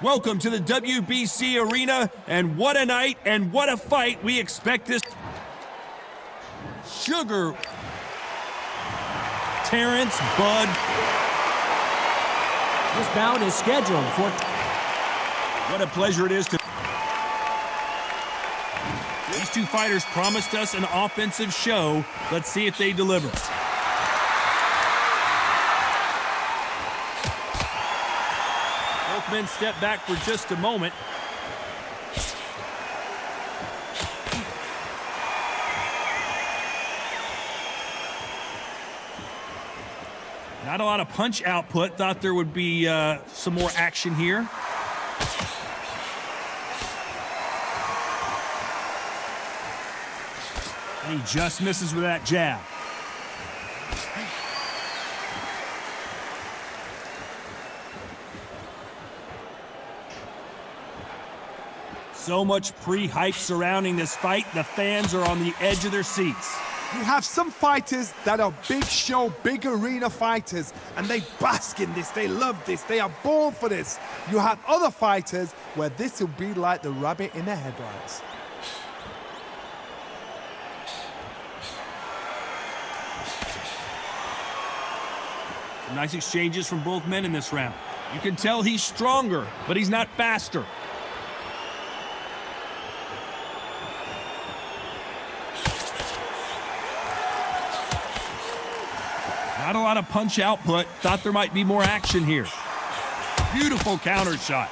Welcome to the WBC Arena, and what a night and what a fight we expect this. Sugar. Terrence Bud. This bout is scheduled for... What a pleasure it is to... These two fighters promised us an offensive show. Let's see if they deliver. Both men step back for just a moment. Not a lot of punch output. Thought there would be some more action here. And he just misses with that jab. So much pre-hype surrounding this fight. The fans are on the edge of their seats. You have some fighters that are big show, big arena fighters, and they bask in this, they love this, they are born for this. You have other fighters where this will be like the rabbit in the headlights. Some nice exchanges from both men in this round. You can tell he's stronger, but he's not faster. Not a lot of punch output. Thought there might be more action here. Beautiful counter shot.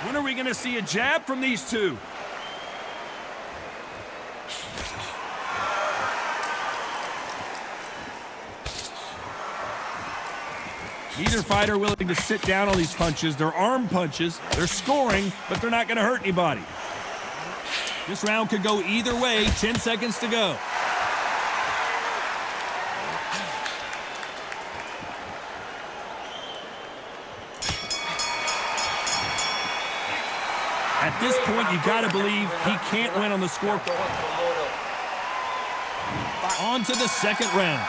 When are we going to see a jab from these two? Neither fighter willing to sit down on these punches. They're arm punches. They're scoring, but they're not going to hurt anybody. This round could go either way. 10 seconds to go. At this point, you got to believe he can't win on the scoreboard. On to the second round.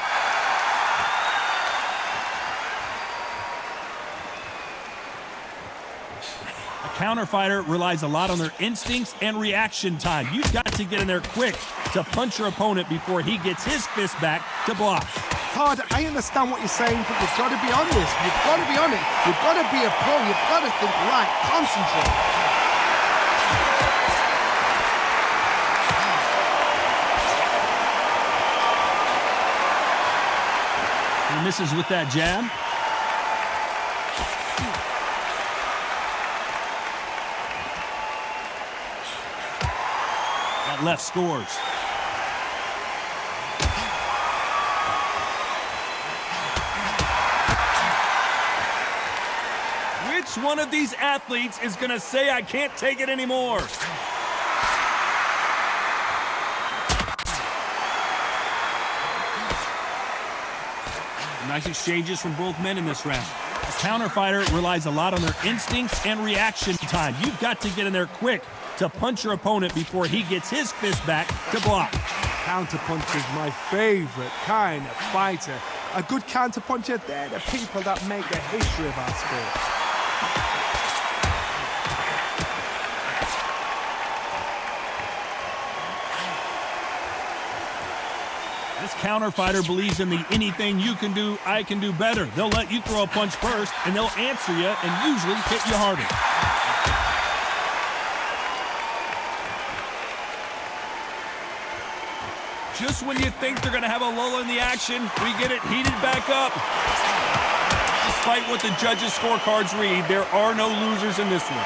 Counter fighter relies a lot on their instincts and reaction time. You've got to get in there quick to punch your opponent before he gets his fist back to block. Todd, I understand what you're saying, but you've got to be on this. You've got to be on it. You've got to be a pro. You've got to think right. Concentrate. He misses with that jab. Left scores. Which one of these athletes is going to say, I can't take it anymore? Nice exchanges from both men in this round. The counter fighter relies a lot on their instincts and reaction time. You've got to get in there quick to punch your opponent before he gets his fist back to block. Counterpunch is my favorite kind of fighter. A good counterpuncher, they're the people that make the history of our sport. This counter fighter believes in the anything you can do, I can do better. They'll let you throw a punch first, and they'll answer you and usually hit you harder. Just when you think they're going to have a lull in the action, we get it heated back up. Despite what the judges' scorecards read, there are no losers in this one.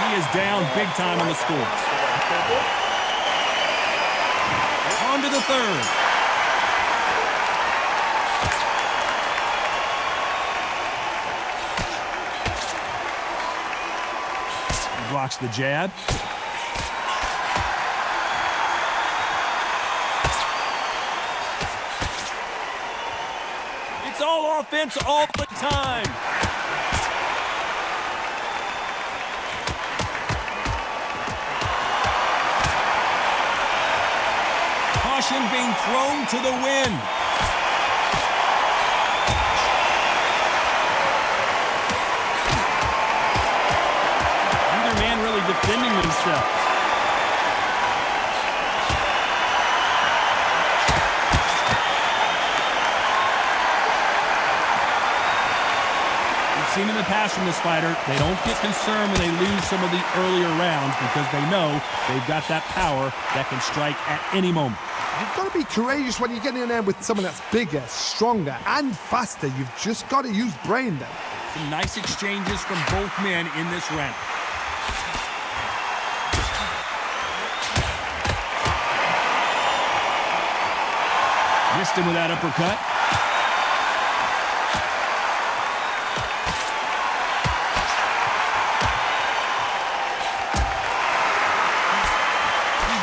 He is down big time on the scores. On to the third. Blocks the jab. It's all offense all the time. Caution being thrown to the wind. Neither man really defending themselves. Seen in the past from this fighter, they don't get concerned when they lose some of the earlier rounds because they know they've got that power that can strike at any moment. You've got to be courageous when you get in there with someone that's bigger, stronger, and faster. You've just got to use brain then. Some nice exchanges from both men in this round. Missed him with that uppercut.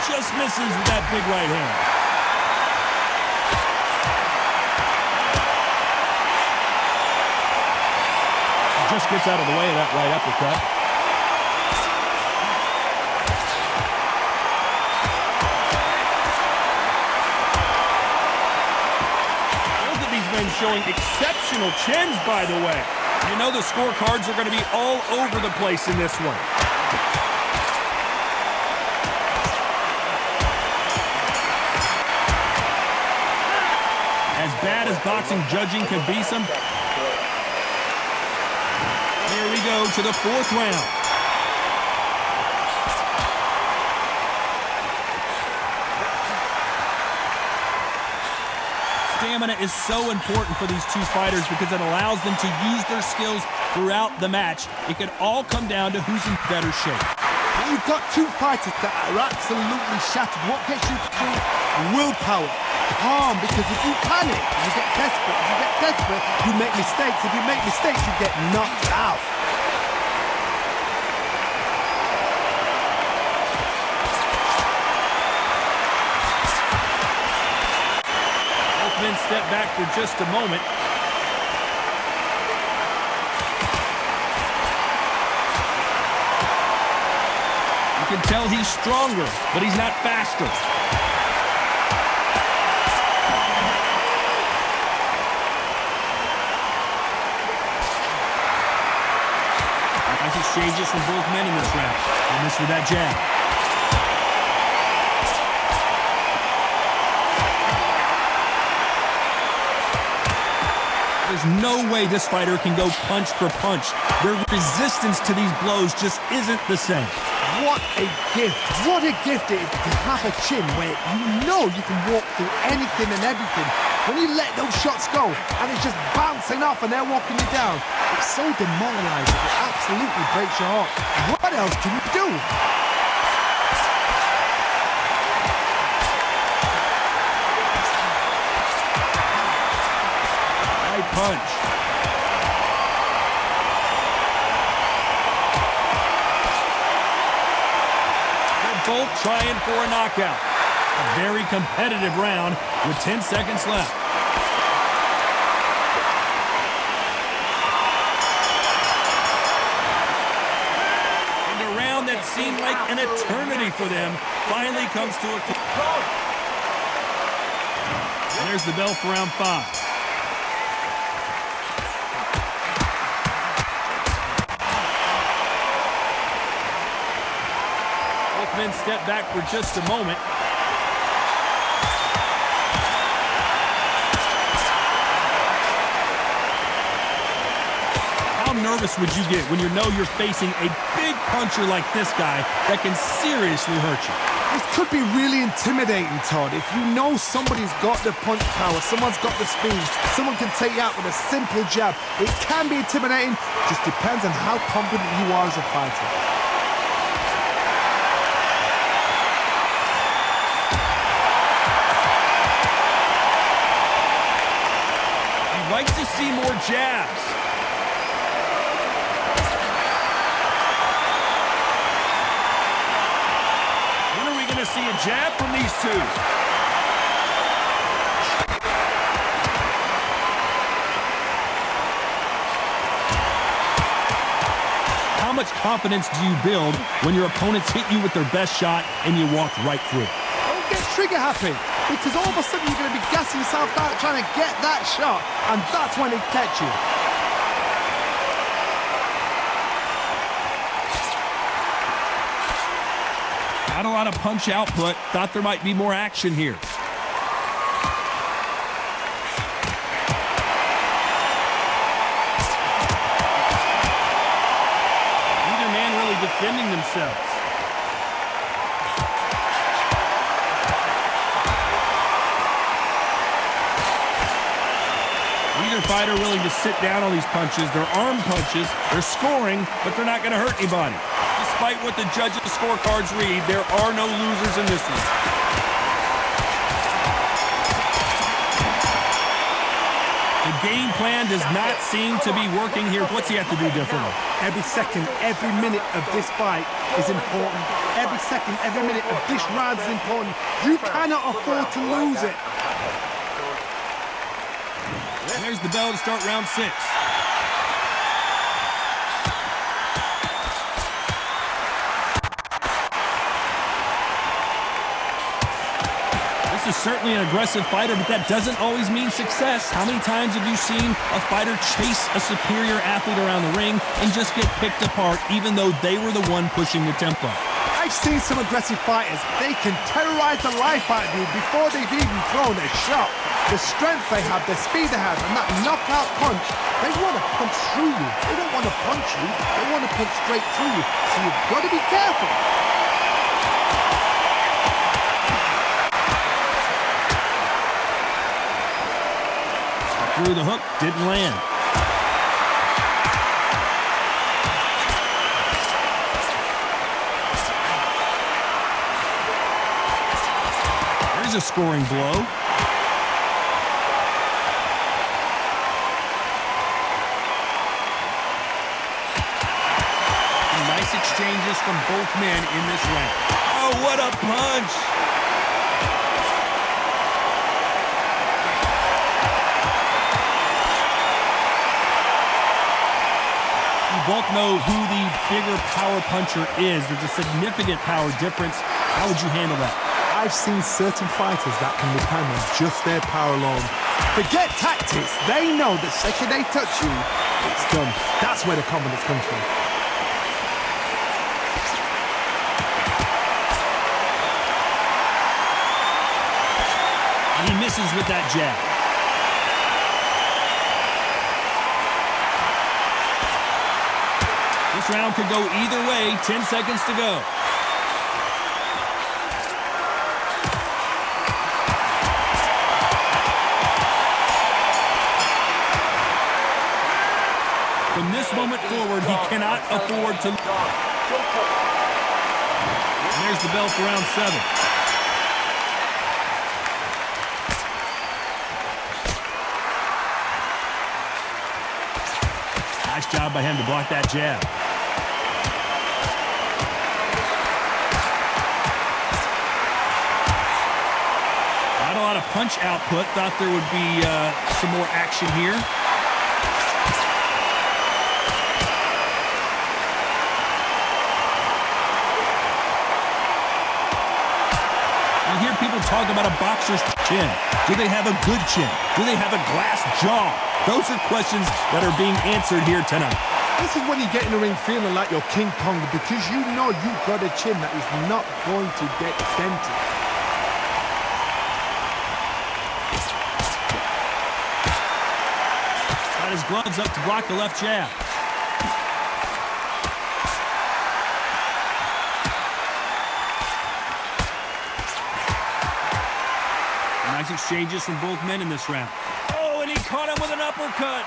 Just misses with that big right hand. Just gets out of the way of that right uppercut. Both of these men showing exceptional chins, by the way. You know the scorecards are going to be all over the place in this one. As bad as boxing judging can be some. Here we go to the fourth round. Stamina is so important for these two fighters because it allows them to use their skills throughout the match. It can all come down to who's in better shape. You've got two fighters that are absolutely shattered. What gets you through? Willpower. Calm, because if you panic, you get desperate. If you get desperate, you make mistakes. If you make mistakes, you get knocked out. Both men step back for just a moment. You can tell he's stronger, but he's not faster. Exchanges from both men in this round. They missed with that jab. There's no way this fighter can go punch for punch. Their resistance to these blows just isn't the same. What a gift. What a gift it is to have a chin where you know you can walk through anything and everything. When you let those shots go and it's just bouncing off and they're walking you down, it's so demoralizing. It absolutely breaks your heart. What else can you do? Right punch. They're both trying for a knockout. A very competitive round with 10 seconds left. That seemed like an eternity for them finally comes to a close. And there's the bell for round 5. Both men step back for just a moment. How nervous would you get when you know you're facing a big puncher like this guy that can seriously hurt you? This could be really intimidating, Todd. If you know somebody's got the punch power, someone's got the speed, someone can take you out with a simple jab. It can be intimidating, just depends on how confident you are as a fighter. You'd like to see more jabs. See a jab from these two. How much confidence do you build when your opponents hit you with their best shot and you walk right through? don't get trigger happy because all of a sudden you're going to be gassing yourself out trying to get that shot, and that's when it gets you. Not a lot of punch output. Thought there might be more action here. Neither man really defending themselves. Neither fighter willing to sit down on these punches. They're arm punches. They're scoring, but they're not going to hurt anybody. Despite what the judges' scorecards read, there are no losers in this one. The game plan does not seem to be working here. What's he have to do differently? Every second, every minute of this fight is important. Every second, every minute of this round is important. You cannot afford to lose it. There's the bell to start round 6. This is certainly an aggressive fighter, but that doesn't always mean success. How many times have you seen a fighter chase a superior athlete around the ring and just get picked apart even though they were the one pushing the tempo? I've seen some aggressive fighters. They can terrorize the life out of you before they've even thrown a shot. The strength they have, the speed they have, and that knockout punch, they want to punch through you. They don't want to punch you. They want to punch straight through you. So you've got to be careful. Through the hook, didn't land. There's a scoring blow. Nice exchanges from both men in this round. Oh, what a punch! Both know who the bigger power puncher is. There's a significant power difference. How would you handle that? I've seen certain fighters that can depend on just their power alone. Forget tactics. They know the second they touch you, it's done. That's where the confidence comes from. And he misses with that jab. This round could go either way. 10 seconds to go. From this moment forward, he cannot afford to. And there's the bell for round 7. Nice job by him to block that jab. Not a lot of punch output. Thought there would be some more action here. You hear people talk about a boxer's chin. Do they have a good chin? Do they have a glass jaw? Those are questions that are being answered here tonight. This is when you get in the ring feeling like you're King Kong because you know you've got a chin that is not going to get dented. Got his gloves up to block the left jab. Nice exchanges from both men in this round. Oh, and he caught him with an uppercut.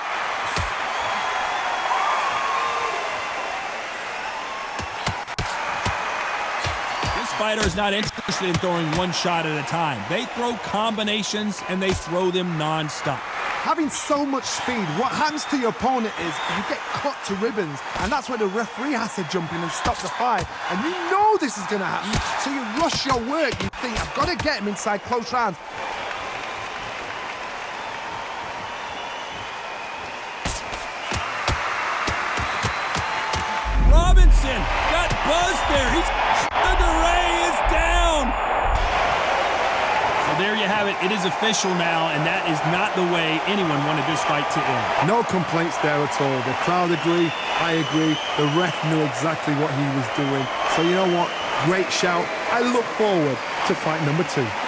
This fighter is not interested in throwing one shot at a time. They throw combinations, and they throw them non-stop. Having so much speed, what happens to your opponent is you get cut to ribbons, and that's where the referee has to jump in and stop the fight. And you know this is going to happen, so you rush your work. You think, I've got to get him inside close rounds. Robinson got buzzed there. Sugar Ray is down. it is official now, and that is not the way anyone wanted this fight to end. No complaints there at all. The crowd agree, I agree. The ref knew exactly what he was doing. So you know what? Great shout. I look forward to fight number 2.